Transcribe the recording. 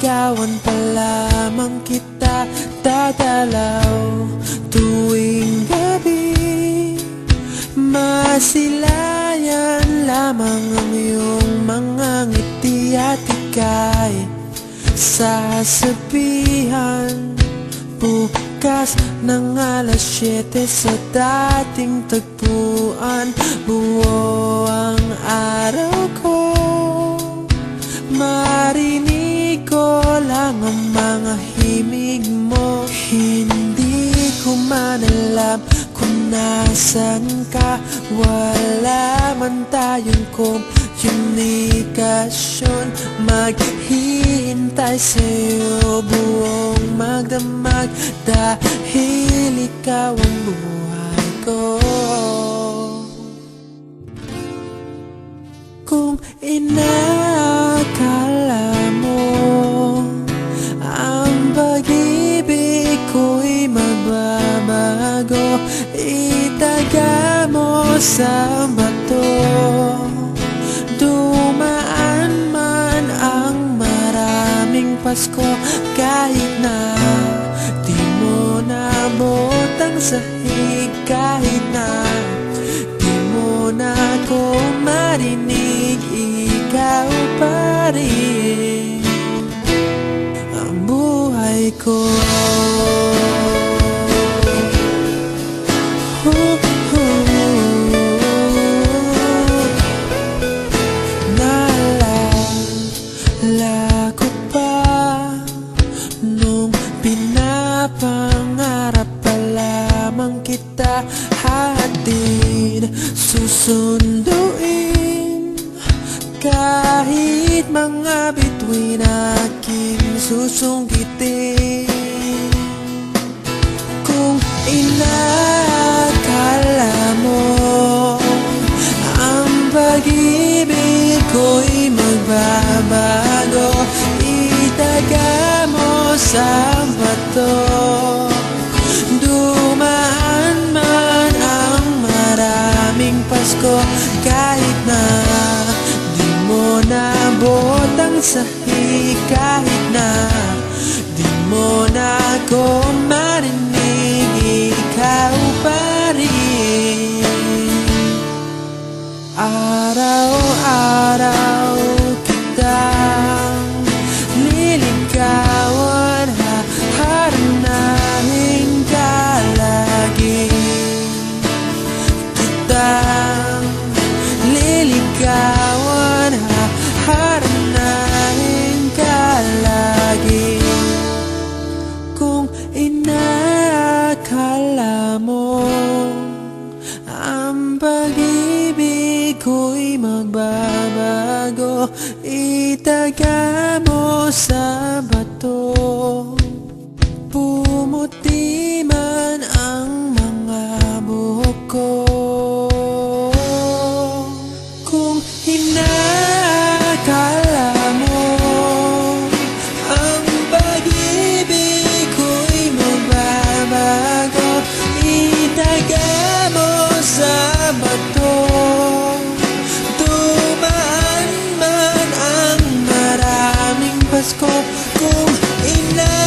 Liligawan pa lamang kita dadalaw tuwing gabi. Masilayan lamang ang iyong mga ngiti at ika'y sasabihan bukas ng alas 7 sa dating tagpuan. Buo ang araw ko, marinig ko lang ang mga himig mo. Hindi ko man alam kung nasan ka, wala man tayong komunikasyon. Maghihintay sa'yo buong magdamag dahil ikaw ang buhay ko. Kung inakala mo ang pag-ibig ko'y magbabago, itaga mo sa bato. Dumaan man ang maraming Pasko, kahit na di mo nabot ang sahig, kahit na di mo na ako marinig, ikaw pa rin ang buhay ko. Naalala ko pa nung pinapangarap pa lamang kita, hatid susunduin kahit mga bituin aking susungkitin. Kung inakala mo ang pag-ibig ko'y magbabago, itaga mo sa bato. Dumaan man ang maraming Pasko, kahit na di mo nabot ang sahig, kahit na di mo na ako marinig, ikaw pa rin. Araw-araw kitang liligawan, haharanahin ka lagi. Kitang liligawan, haharanahin ka lagi. Kung inakala mo ang pag-ibig ko'y magbabago, itaga mo sa bato. Pumuti man ang mga buhok ko. Kung inakala mo ang pag-ibig ko'y magbabago, itaga mo sa bato. Dumaan man ang maraming Pasko, kung ina